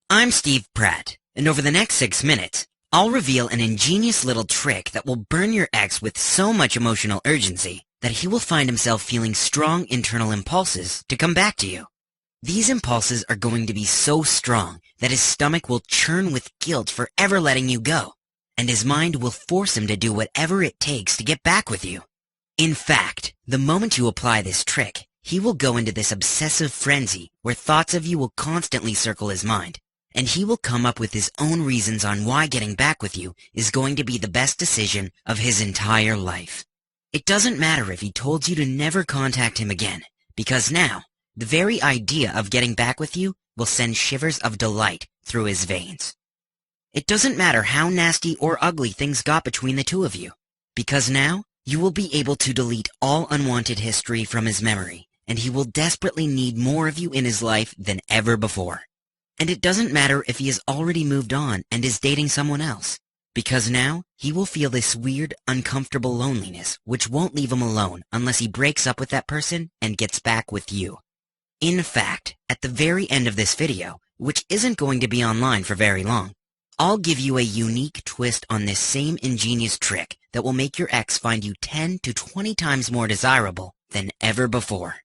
I'm Steve Pratt, and over the next 6 minutes, I'll reveal an ingenious little trick that will burn your ex with so much emotional urgency that he will find himself feeling strong internal impulses to come back to you. These impulses are going to be so strong that his stomach will churn with guilt for ever letting you go, and his mind will force him to do whatever it takes to get back with you. In fact, the moment you apply this trick, he will go into this obsessive frenzy where thoughts of you will constantly circle his mind, and he will come up with his own reasons on why getting back with you is going to be the best decision of his entire life. It doesn't matter if he told you to never contact him again, because now, the very idea of getting back with you will send shivers of delight through his veins. It doesn't matter how nasty or ugly things got between the two of you, because now, you will be able to delete all unwanted history from his memory, and he will desperately need more of you in his life than ever before. And it doesn't matter if he has already moved on and is dating someone else, because now he will feel this weird, uncomfortable loneliness which won't leave him alone unless he breaks up with that person and gets back with you. In fact, at the very end of this video, which isn't going to be online for very long, I'll give you a unique twist on this same ingenious trick that will make your ex find you 10 to 20 times more desirable than ever before.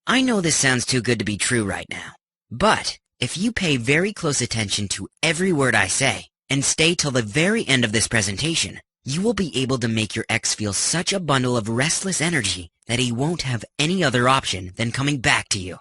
I know this sounds too good to be true right now, but if you pay very close attention to every word I say and stay till the very end of this presentation, you will be able to make your ex feel such a bundle of restless energy that he won't have any other option than coming back to you.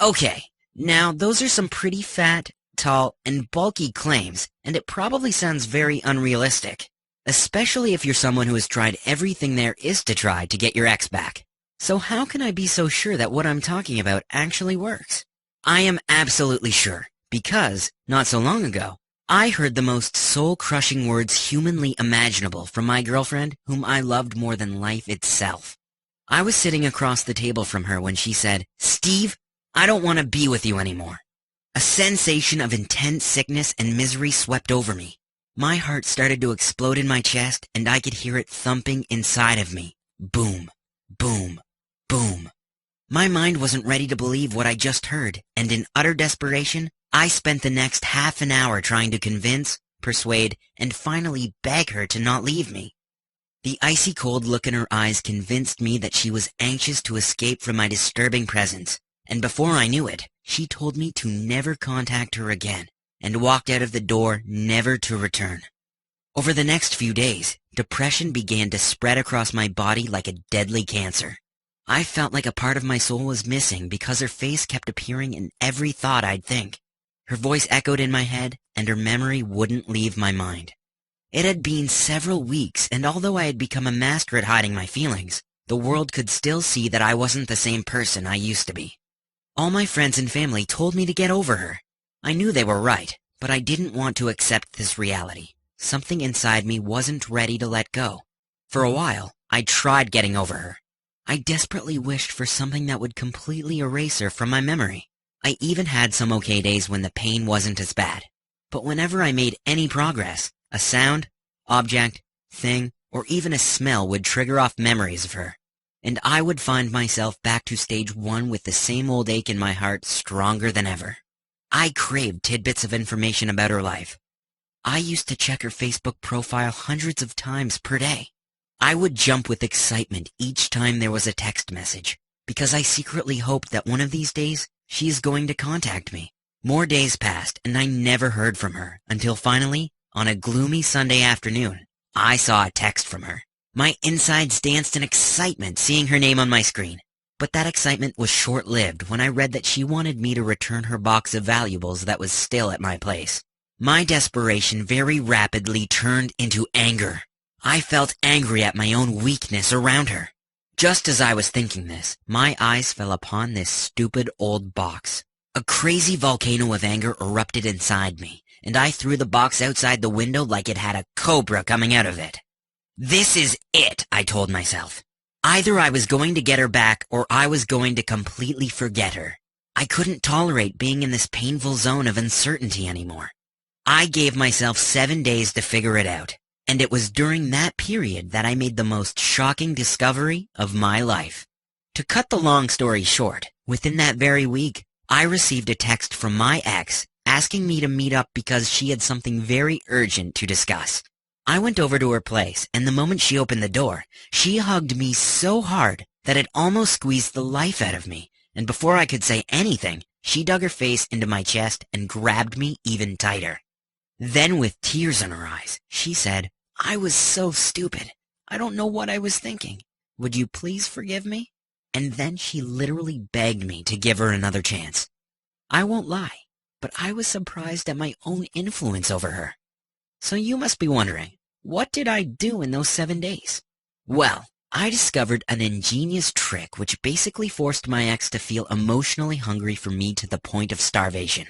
Okay, now those are some pretty fat, tall, and bulky claims, and it probably sounds very unrealistic, especially if you're someone who has tried everything there is to try to get your ex back. So how can I be so sure that what I'm talking about actually works? I am absolutely sure, because, not so long ago, I heard the most soul-crushing words humanly imaginable from my girlfriend, whom I loved more than life itself. I was sitting across the table from her when she said, "Steve, I don't want to be with you anymore." A sensation of intense sickness and misery swept over me. My heart started to explode in my chest, and I could hear it thumping inside of me. Boom, boom, boom. My mind wasn't ready to believe what I just heard, and in utter desperation, I spent the next half an hour trying to convince, persuade, and finally beg her to not leave me. The icy cold look in her eyes convinced me that she was anxious to escape from my disturbing presence, and before I knew it, she told me to never contact her again, and walked out of the door never to return. Over the next few days, depression began to spread across my body like a deadly cancer. I felt like a part of my soul was missing because her face kept appearing in every thought I'd think. Her voice echoed in my head, and her memory wouldn't leave my mind. It had been several weeks, and although I had become a master at hiding my feelings, the world could still see that I wasn't the same person I used to be. All my friends and family told me to get over her. I knew they were right, but I didn't want to accept this reality. Something inside me wasn't ready to let go. For a while, I tried getting over her. I desperately wished for something that would completely erase her from my memory. I even had some okay days when the pain wasn't as bad. But whenever I made any progress, a sound, object, thing, or even a smell would trigger off memories of her. And I would find myself back to stage 1 with the same old ache in my heart stronger than ever. I craved tidbits of information about her life. I used to check her Facebook profile hundreds of times per day. I would jump with excitement each time there was a text message, because I secretly hoped that one of these days she is going to contact me. More days passed, and I never heard from her, until finally, on a gloomy Sunday afternoon, I saw a text from her. My insides danced in excitement seeing her name on my screen, but that excitement was short-lived when I read that she wanted me to return her box of valuables that was still at my place. My desperation very rapidly turned into anger. I felt angry at my own weakness around her. Just as I was thinking this, my eyes fell upon this stupid old box. A crazy volcano of anger erupted inside me, and I threw the box outside the window like it had a cobra coming out of it. This is it, I told myself. Either I was going to get her back, or I was going to completely forget her. I couldn't tolerate being in this painful zone of uncertainty anymore. I gave myself 7 days to figure it out, and it was during that period that I made the most shocking discovery of my life. To cut the long story short, within that very week, I received a text from my ex asking me to meet up because she had something very urgent to discuss. I went over to her place, and the moment she opened the door, she hugged me so hard that it almost squeezed the life out of me, and before I could say anything, she dug her face into my chest and grabbed me even tighter. Then, with tears in her eyes, she said, "I was so stupid. I don't know what I was thinking. Would you please forgive me?" And then she literally begged me to give her another chance. I won't lie, but I was surprised at my own influence over her. So you must be wondering, what did I do in those 7 days? Well, I discovered an ingenious trick which basically forced my ex to feel emotionally hungry for me to the point of starvation.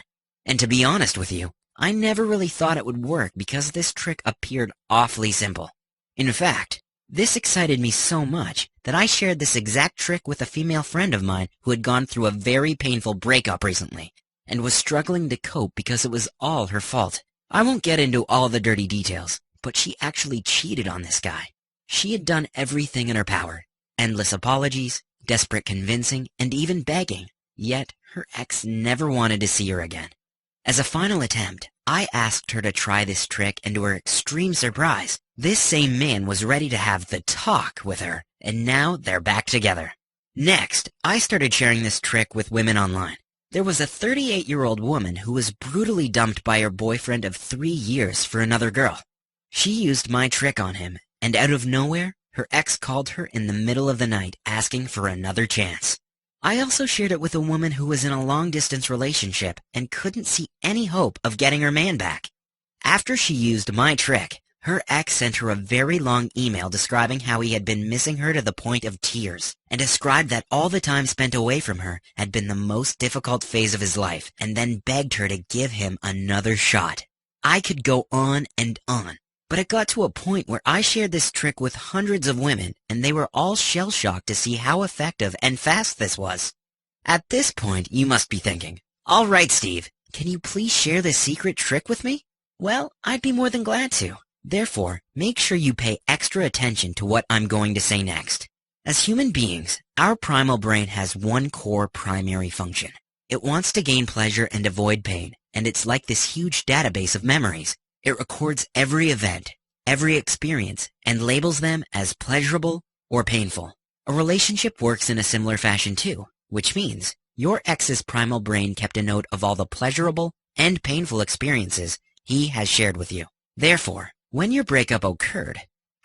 And to be honest with you, I never really thought it would work because this trick appeared awfully simple. In fact, this excited me so much that I shared this exact trick with a female friend of mine who had gone through a very painful breakup recently and was struggling to cope because it was all her fault. I won't get into all the dirty details, but she actually cheated on this guy. She had done everything in her power, endless apologies, desperate convincing, and even begging, yet her ex never wanted to see her again. As a final attempt, I asked her to try this trick, and to her extreme surprise, this same man was ready to have the talk with her, and now they're back together. Next, I started sharing this trick with women online. There was a 38-year-old woman who was brutally dumped by her boyfriend of 3 years for another girl. She used my trick on him, and out of nowhere, her ex called her in the middle of the night asking for another chance. I also shared it with a woman who was in a long-distance relationship and couldn't see any hope of getting her man back. After she used my trick, her ex sent her a very long email describing how he had been missing her to the point of tears, and described that all the time spent away from her had been the most difficult phase of his life, and then begged her to give him another shot. I could go on and on, but it got to a point where I shared this trick with hundreds of women, and they were all shell-shocked to see how effective and fast this was. At this point, you must be thinking, "All right, Steve, can you please share this secret trick with me?" Well, I'd be more than glad to. Therefore, make sure you pay extra attention to what I'm going to say next. As human beings, our primal brain has one core primary function. It wants to gain pleasure and avoid pain, and it's like this huge database of memories. It records every event, every experience, and labels them as pleasurable or painful. A relationship works in a similar fashion too, which means your ex's primal brain kept a note of all the pleasurable and painful experiences he has shared with you. Therefore, when your breakup occurred,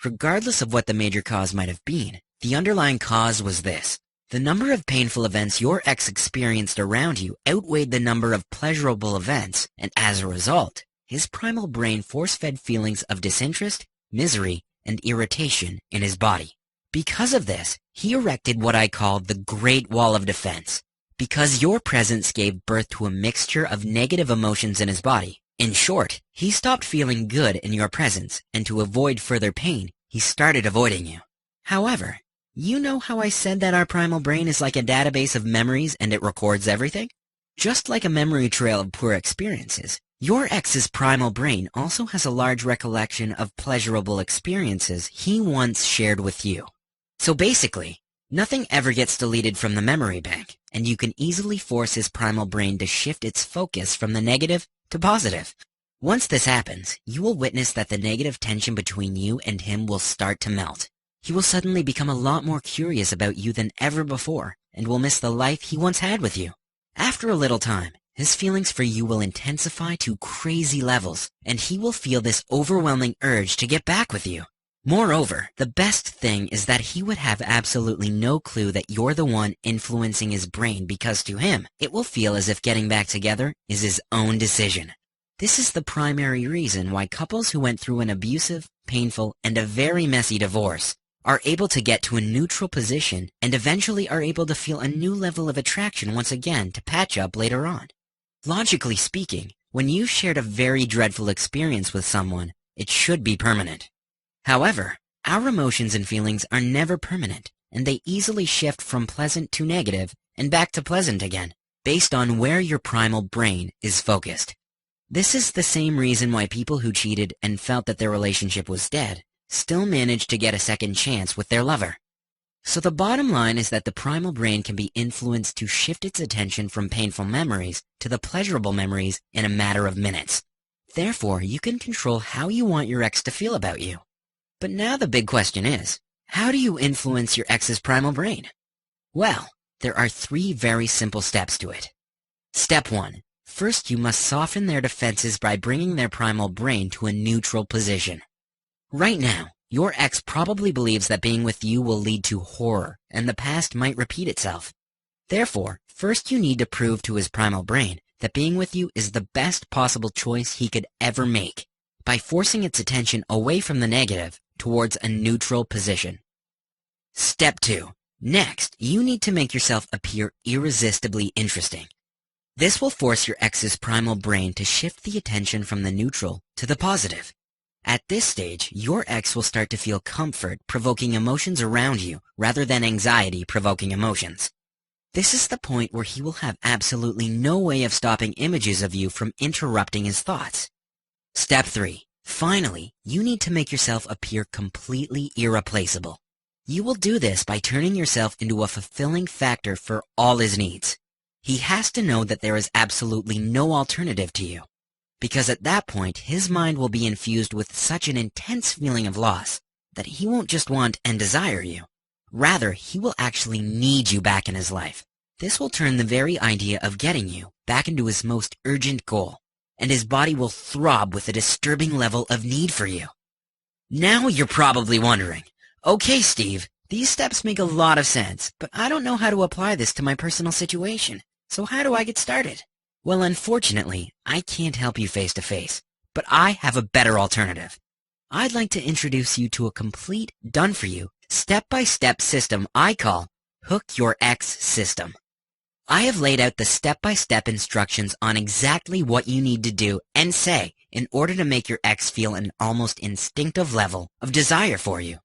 regardless of what the major cause might have been, the underlying cause was this. The number of painful events your ex experienced around you outweighed the number of pleasurable events, and as a result, his primal brain force-fed feelings of disinterest, misery, and irritation in his body. Because of this, he erected what I call the Great Wall of Defense. Because your presence gave birth to a mixture of negative emotions in his body. In short, he stopped feeling good in your presence, and to avoid further pain, he started avoiding you. However, you know how I said that our primal brain is like a database of memories and it records everything? Just like a memory trail of poor experiences, your ex's primal brain also has a large recollection of pleasurable experiences he once shared with you. So basically, nothing ever gets deleted from the memory bank, and you can easily force his primal brain to shift its focus from the negative to positive. Once this happens, you will witness that the negative tension between you and him will start to melt. He will suddenly become a lot more curious about you than ever before, and will miss the life he once had with you. After a little time, his feelings for you will intensify to crazy levels, and he will feel this overwhelming urge to get back with you. Moreover, the best thing is that he would have absolutely no clue that you're the one influencing his brain, because to him, it will feel as if getting back together is his own decision. This is the primary reason why couples who went through an abusive, painful, and a very messy divorce are able to get to a neutral position and eventually are able to feel a new level of attraction once again to patch up later on. Logically speaking, when you've shared a very dreadful experience with someone, it should be permanent. However, our emotions and feelings are never permanent, and they easily shift from pleasant to negative and back to pleasant again, based on where your primal brain is focused. This is the same reason why people who cheated and felt that their relationship was dead still managed to get a second chance with their lover. So the bottom line is that the primal brain can be influenced to shift its attention from painful memories to the pleasurable memories in a matter of minutes. Therefore, you can control how you want your ex to feel about you. But now the big question is, how do you influence your ex's primal brain? Well, there are 3 very simple steps to it. Step 1. First, you must soften their defenses by bringing their primal brain to a neutral position. Right now, your ex probably believes that being with you will lead to horror, and the past might repeat itself. Therefore, first you need to prove to his primal brain that being with you is the best possible choice he could ever make, by forcing its attention away from the negative towards a neutral position. Step 2. Next, you need to make yourself appear irresistibly interesting. This will force your ex's primal brain to shift the attention from the neutral to the positive. At this stage, your ex will start to feel comfort-provoking emotions around you rather than anxiety-provoking emotions. This is the point where he will have absolutely no way of stopping images of you from interrupting his thoughts. Step 3. Finally, you need to make yourself appear completely irreplaceable. You will do this by turning yourself into a fulfilling factor for all his needs. He has to know that there is absolutely no alternative to you, because at that point his mind will be infused with such an intense feeling of loss that he won't just want and desire you. Rather, he will actually need you back in his life. This will turn the very idea of getting you back into his most urgent goal, and his body will throb with a disturbing level of need for you. Now you're probably wondering, okay, Steve, these steps make a lot of sense, but I don't know how to apply this to my personal situation, so how do I get started? Well, unfortunately, I can't help you face to face, but I have a better alternative. I'd like to introduce you to a complete, done-for-you, step-by-step system I call Hook Your Ex System. I have laid out the step-by-step instructions on exactly what you need to do and say in order to make your ex feel an almost instinctive level of desire for you.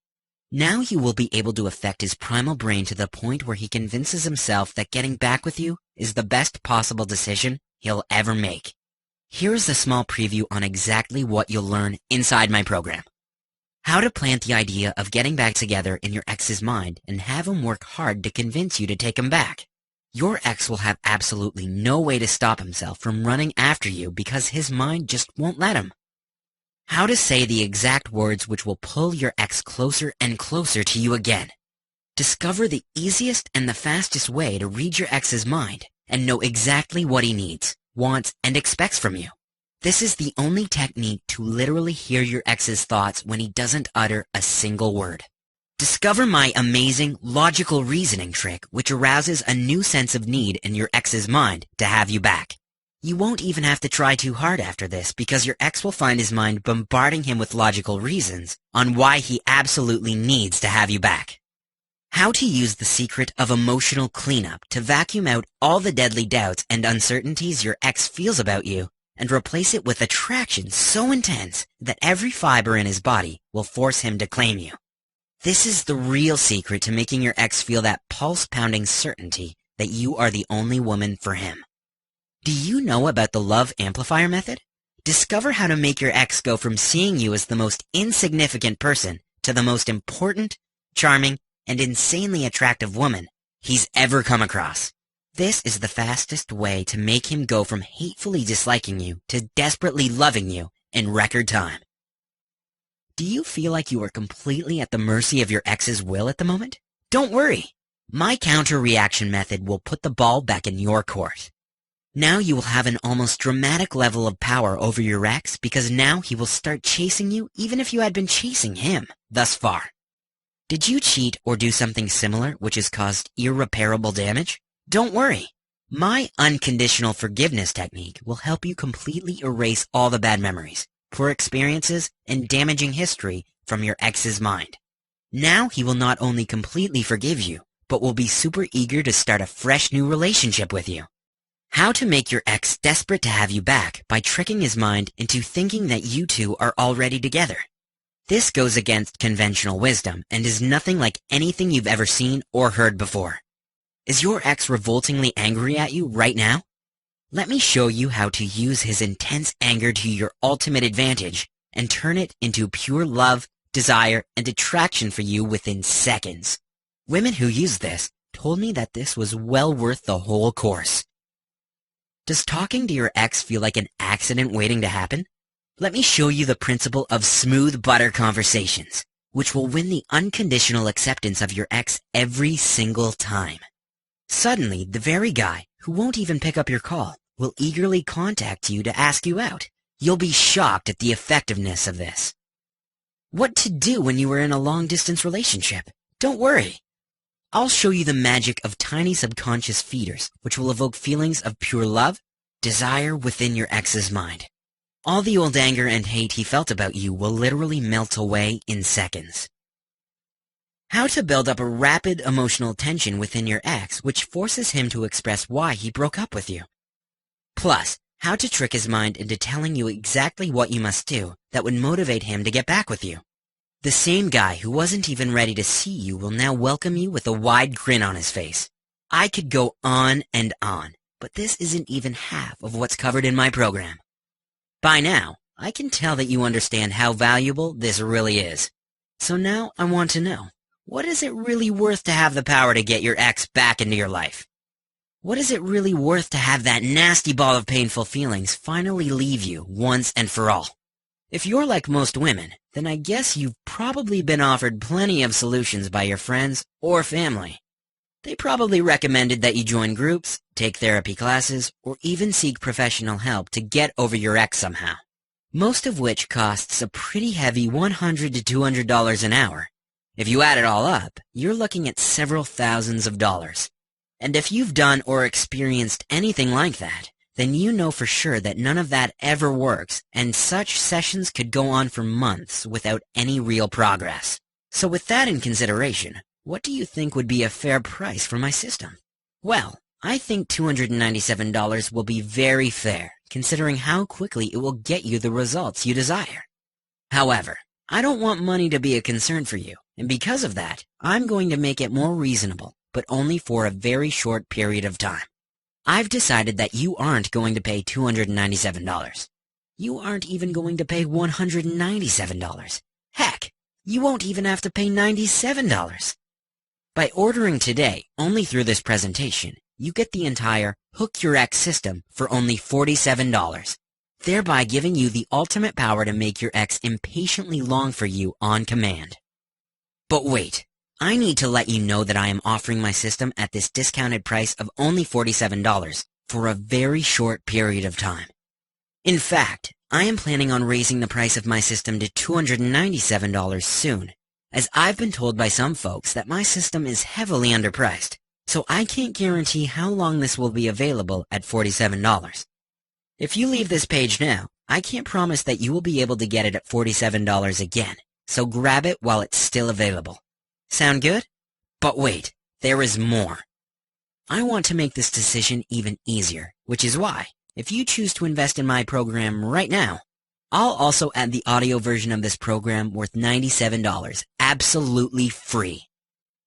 Now you will be able to affect his primal brain to the point where he convinces himself that getting back with you is the best possible decision he'll ever make. Here's a small preview on exactly what you'll learn inside my program. How to plant the idea of getting back together in your ex's mind and have him work hard to convince you to take him back. Your ex will have absolutely no way to stop himself from running after you because his mind just won't let him. How to say the exact words which will pull your ex closer and closer to you again. Discover the easiest and the fastest way to read your ex's mind and know exactly what he needs, wants, and expects from you. This is the only technique to literally hear your ex's thoughts when he doesn't utter a single word. Discover my amazing logical reasoning trick which arouses a new sense of need in your ex's mind to have you back. You won't even have to try too hard after this because your ex will find his mind bombarding him with logical reasons on why he absolutely needs to have you back. How to use the secret of emotional cleanup to vacuum out all the deadly doubts and uncertainties your ex feels about you and replace it with attraction so intense that every fiber in his body will force him to claim you. This is the real secret to making your ex feel that pulse-pounding certainty that you are the only woman for him. Do you know about the Love Amplifier method? Discover how to make your ex go from seeing you as the most insignificant person to the most important, charming, and insanely attractive woman he's ever come across. This is the fastest way to make him go from hatefully disliking you to desperately loving you in record time. Do you feel like you are completely at the mercy of your ex's will at the moment? Don't worry. My counter-reaction method will put the ball back in your court. Now you will have an almost dramatic level of power over your ex because now he will start chasing you even if you had been chasing him thus far. Did you cheat or do something similar which has caused irreparable damage? Don't worry. My unconditional forgiveness technique will help you completely erase all the bad memories, poor experiences, and damaging history from your ex's mind. Now he will not only completely forgive you, but will be super eager to start a fresh new relationship with you. How to make your ex desperate to have you back by tricking his mind into thinking that you two are already together. This goes against conventional wisdom and is nothing like anything you've ever seen or heard before. Is your ex revoltingly angry at you right now? Let me show you how to use his intense anger to your ultimate advantage and turn it into pure love, desire, and attraction for you within seconds. Women who used this told me that this was well worth the whole course. Does talking to your ex feel like an accident waiting to happen? Let me show you the principle of smooth butter conversations, which will win the unconditional acceptance of your ex every single time. Suddenly, the very guy who won't even pick up your call will eagerly contact you to ask you out. You'll be shocked at the effectiveness of this. What to do when you are in a long-distance relationship? Don't worry. I'll show you the magic of tiny subconscious feeders, which will evoke feelings of pure love, desire within your ex's mind. All the old anger and hate he felt about you will literally melt away in seconds. How to build up a rapid emotional tension within your ex, which forces him to express why he broke up with you. Plus, how to trick his mind into telling you exactly what you must do that would motivate him to get back with you. The same guy who wasn't even ready to see you will now welcome you with a wide grin on his face. I could go on and on, but this isn't even half of what's covered in my program. By now, I can tell that you understand how valuable this really is. So now I want to know, what is it really worth to have the power to get your ex back into your life? What is it really worth to have that nasty ball of painful feelings finally leave you once and for all? If you're like most women, then I guess you've probably been offered plenty of solutions by your friends or family. They probably recommended that you join groups, take therapy classes, or even seek professional help to get over your ex somehow. Most of which costs a pretty heavy $100 to $200 an hour. If you add it all up, you're looking at several thousands of dollars. And if you've done or experienced anything like that, then you know for sure that none of that ever works, and such sessions could go on for months without any real progress. So with that in consideration, what do you think would be a fair price for my system? Well, I think $297 will be very fair, considering how quickly it will get you the results you desire. However, I don't want money to be a concern for you, and because of that, I'm going to make it more reasonable, but only for a very short period of time. I've decided that you aren't going to pay $297. You aren't even going to pay $197. Heck, you won't even have to pay $97. By ordering today, only through this presentation, you get the entire Hook Your Ex system for only $47, thereby giving you the ultimate power to make your ex impatiently long for you on command. But wait. I need to let you know that I am offering my system at this discounted price of only $47 for a very short period of time. In fact, I am planning on raising the price of my system to $297 soon, as I've been told by some folks that my system is heavily underpriced, so I can't guarantee how long this will be available at $47. If you leave this page now, I can't promise that you will be able to get it at $47 again, so grab it while it's still available. Sound good? But wait, there is more. I want to make this decision even easier, which is why, if you choose to invest in my program right now, I'll also add the audio version of this program worth $97, absolutely free.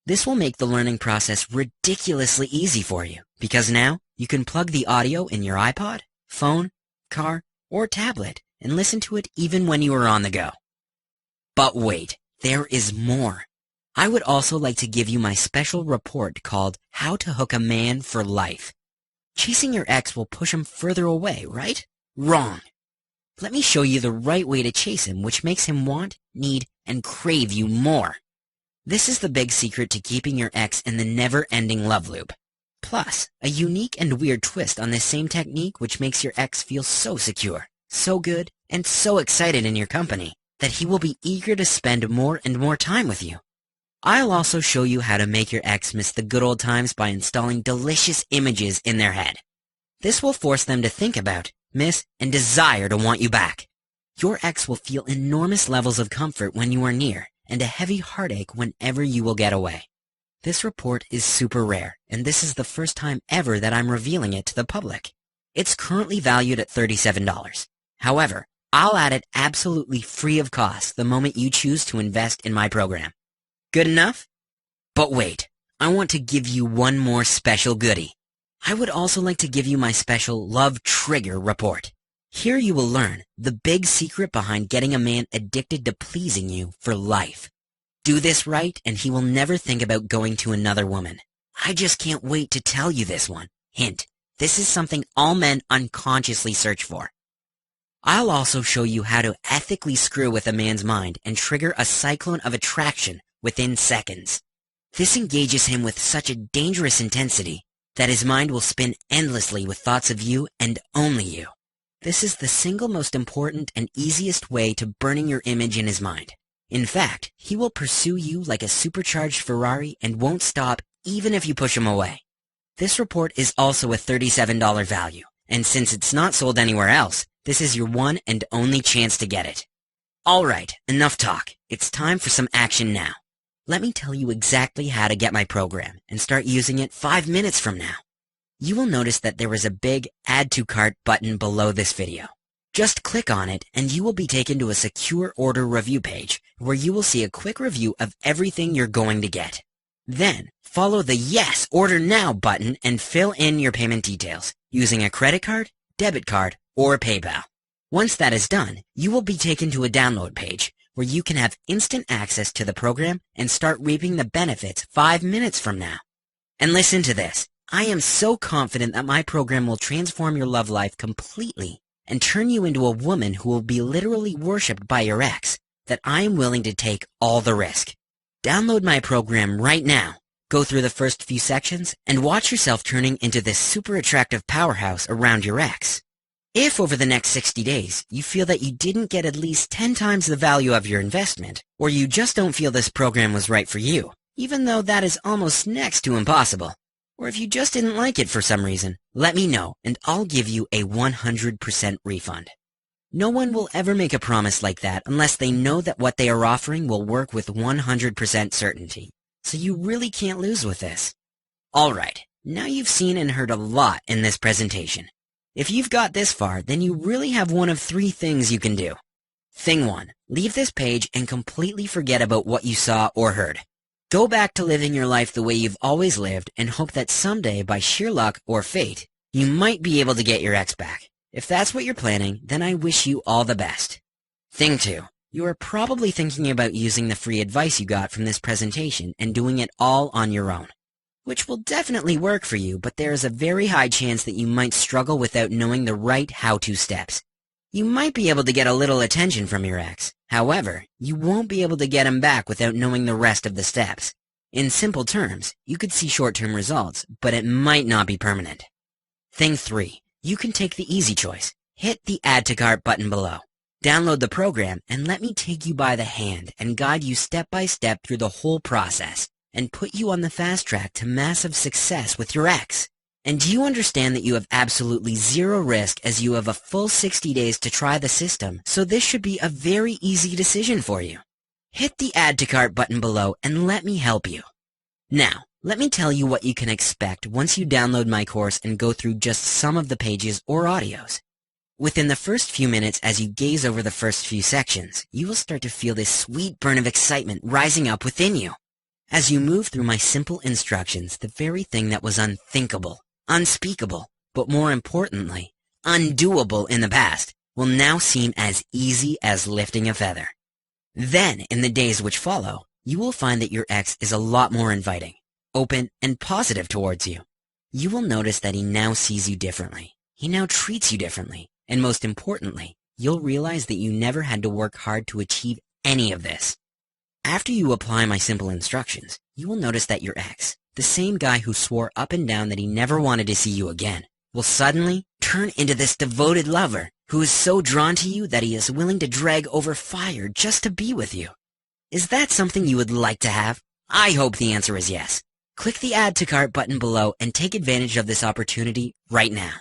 This will make the learning process ridiculously easy for you, because now you can plug the audio in your iPod, phone, car, or tablet and listen to it even when you are on the go. But wait, there is more. I would also like to give you my special report called How to Hook a Man for Life. Chasing your ex will push him further away, right? Wrong. Let me show you the right way to chase him, which makes him want, need, and crave you more. This is the big secret to keeping your ex in the never-ending love loop. Plus, a unique and weird twist on this same technique which makes your ex feel so secure, so good, and so excited in your company that he will be eager to spend more and more time with you. I'll also show you how to make your ex miss the good old times by installing delicious images in their head. This will force them to think about, miss, and desire to want you back. Your ex will feel enormous levels of comfort when you are near, and a heavy heartache whenever you will get away. This report is super rare, and this is the first time ever that I'm revealing it to the public. It's currently valued at $37. However, I'll add it absolutely free of cost the moment you choose to invest in my program. Good enough? But wait, I want to give you one more special goodie. I would also like to give you my special Love Trigger report. Here you will learn the big secret behind getting a man addicted to pleasing you for life. Do this right, and he will never think about going to another woman. I just can't wait to tell you this one. Hint, this is something all men unconsciously search for. I'll also show you how to ethically screw with a man's mind and trigger a cyclone of attraction within seconds. This engages him with such a dangerous intensity that his mind will spin endlessly with thoughts of you and only you. This is the single most important and easiest way to burning your image in his mind. In fact, he will pursue you like a supercharged Ferrari and won't stop even if you push him away. This report is also a $37 value, and since it's not sold anywhere else, this is your one and only chance to get it. Alright, enough talk. It's time for some action now. Let me tell you exactly how to get my program and start using it 5 minutes from now. You will notice that there is a big Add to Cart button below this video. Just click on it and you will be taken to a secure order review page where you will see a quick review of everything you're going to get. Then, follow the Yes, Order Now button and fill in your payment details using a credit card, debit card, or PayPal. Once that is done, you will be taken to a download page where you can have instant access to the program and start reaping the benefits 5 minutes from now. And listen to this. I am so confident that my program will transform your love life completely and turn you into a woman who will be literally worshipped by your ex that I am willing to take all the risk. Download my program right now, go through the first few sections, and watch yourself turning into this super attractive powerhouse around your ex. If over the next 60 days you feel that you didn't get at least 10 times the value of your investment, or you just don't feel this program was right for you, even though that is almost next to impossible, or if you just didn't like it for some reason, let me know and I'll give you a 100% refund. No one will ever make a promise like that unless they know that what they are offering will work with 100% certainty, so you really can't lose with this. Alright, now you've seen and heard a lot in this presentation. If you've got this far, then you really have one of 3 things you can do. Thing 1, leave this page and completely forget about what you saw or heard. Go back to living your life the way you've always lived and hope that someday, by sheer luck or fate, you might be able to get your ex back. If that's what you're planning, then I wish you all the best. Thing 2, you are probably thinking about using the free advice you got from this presentation and doing it all on your own, which will definitely work for you, but there is a very high chance that you might struggle without knowing the right how-to steps. You might be able to get a little attention from your ex. However, you won't be able to get him back without knowing the rest of the steps. In simple terms, you could see short-term results, but it might not be permanent. Thing 3, you can take the easy choice. Hit the Add to Cart button below. Download the program and let me take you by the hand and guide you step by step through the whole process and put you on the fast track to massive success with your ex. And do you understand that you have absolutely zero risk as you have a full 60 days to try the system, so this should be a very easy decision for you. Hit the Add to Cart button below and let me help you. Now, let me tell you what you can expect once you download my course and go through just some of the pages or audios. Within the first few minutes as you gaze over the first few sections, you will start to feel this sweet burn of excitement rising up within you. As you move through my simple instructions, the very thing that was unthinkable, unspeakable, but more importantly, undoable in the past, will now seem as easy as lifting a feather. Then, in the days which follow, you will find that your ex is a lot more inviting, open, and positive towards you. You will notice that he now sees you differently. He now treats you differently. And most importantly, you'll realize that you never had to work hard to achieve any of this. After you apply my simple instructions, you will notice that your ex, the same guy who swore up and down that he never wanted to see you again, will suddenly turn into this devoted lover who is so drawn to you that he is willing to drag over fire just to be with you. Is that something you would like to have? I hope the answer is yes. Click the Add to Cart button below and take advantage of this opportunity right now.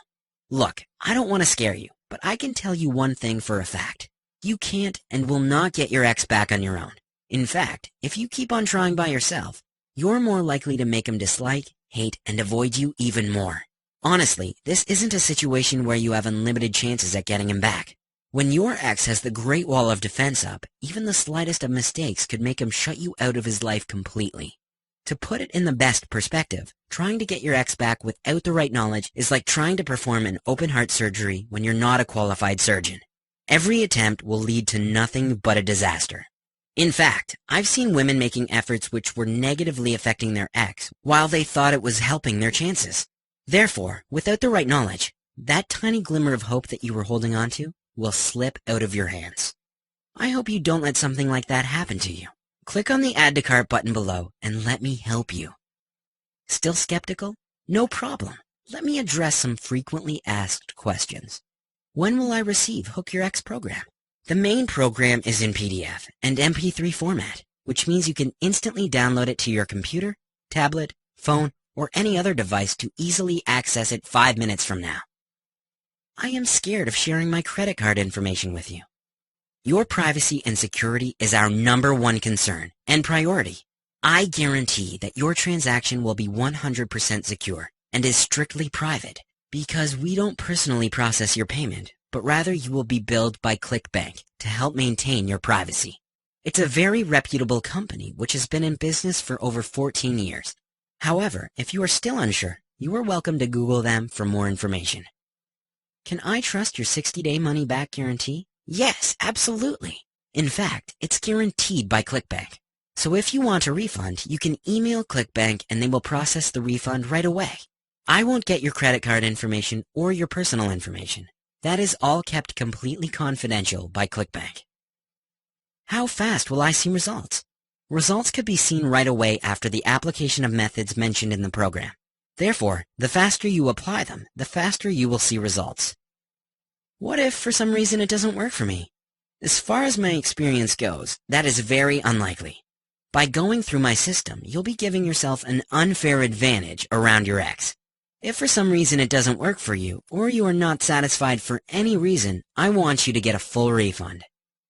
Look, I don't want to scare you, but I can tell you one thing for a fact. You can't and will not get your ex back on your own. In fact, if you keep on trying by yourself, you're more likely to make him dislike, hate, and avoid you even more. Honestly, this isn't a situation where you have unlimited chances at getting him back. When your ex has the Great Wall of Defense up, even the slightest of mistakes could make him shut you out of his life completely. To put it in the best perspective, trying to get your ex back without the right knowledge is like trying to perform an open-heart surgery when you're not a qualified surgeon. Every attempt will lead to nothing but a disaster. In fact, I've seen women making efforts which were negatively affecting their ex while they thought it was helping their chances. Therefore, without the right knowledge, that tiny glimmer of hope that you were holding on to will slip out of your hands. I hope you don't let something like that happen to you. Click on the Add to Cart button below and let me help you. Still skeptical? No problem. Let me address some frequently asked questions. When will I receive Hook Your Ex program? The main program is in PDF and MP3 format, which means you can instantly download it to your computer, tablet, phone, or any other device to easily access it 5 minutes from now. I am scared of sharing my credit card information with you. Your privacy and security is our #1 concern and priority. I guarantee that your transaction will be 100% secure and is strictly private because we don't personally process your payment, but rather you will be billed by ClickBank to help maintain your privacy. It's a very reputable company which has been in business for over 14 years. However, if you are still unsure, you are welcome to Google them for more information. Can I trust your 60-day money-back guarantee? Yes, absolutely. In fact, it's guaranteed by ClickBank. So if you want a refund, you can email ClickBank and they will process the refund right away. I won't get your credit card information or your personal information. That is all kept completely confidential by ClickBank. How fast will I see results? Results could be seen right away after the application of methods mentioned in the program. Therefore, the faster you apply them, the faster you will see results. What if for some reason it doesn't work for me? As far as my experience goes, that is very unlikely. By going through my system, you'll be giving yourself an unfair advantage around your ex. If for some reason it doesn't work for you, or you are not satisfied for any reason, I want you to get a full refund.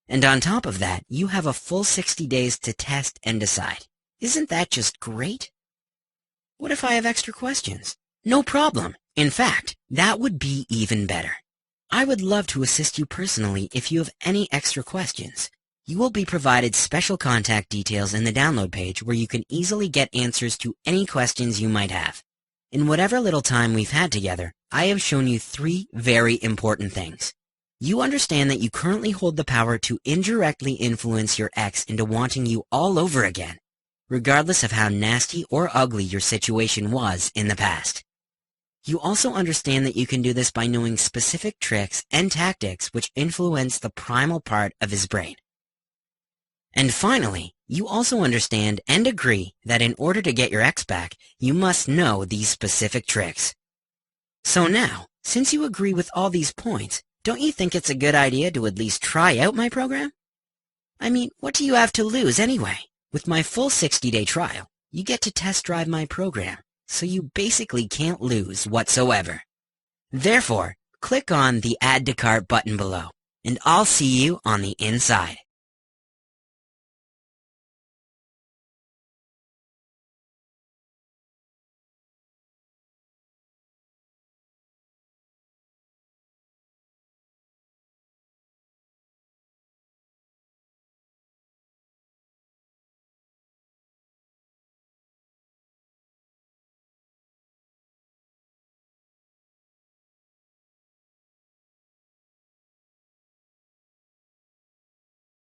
And on top of that, you have a full 60 days to test and decide. Isn't that just great? What if I have extra questions? No problem. In fact, that would be even better. I would love to assist you personally if you have any extra questions. You will be provided special contact details in the download page where you can easily get answers to any questions you might have. In whatever little time we've had together, I have shown you 3 very important things. You understand that you currently hold the power to indirectly influence your ex into wanting you all over again, regardless of how nasty or ugly your situation was in the past. You also understand that you can do this by knowing specific tricks and tactics which influence the primal part of his brain. And finally, you also understand and agree that in order to get your ex back, you must know these specific tricks. So now, since you agree with all these points, don't you think it's a good idea to at least try out my program? I mean, what do you have to lose anyway? With my full 60-day trial, you get to test drive my program, so you basically can't lose whatsoever. Therefore, click on the Add to Cart button below, and I'll see you on the inside.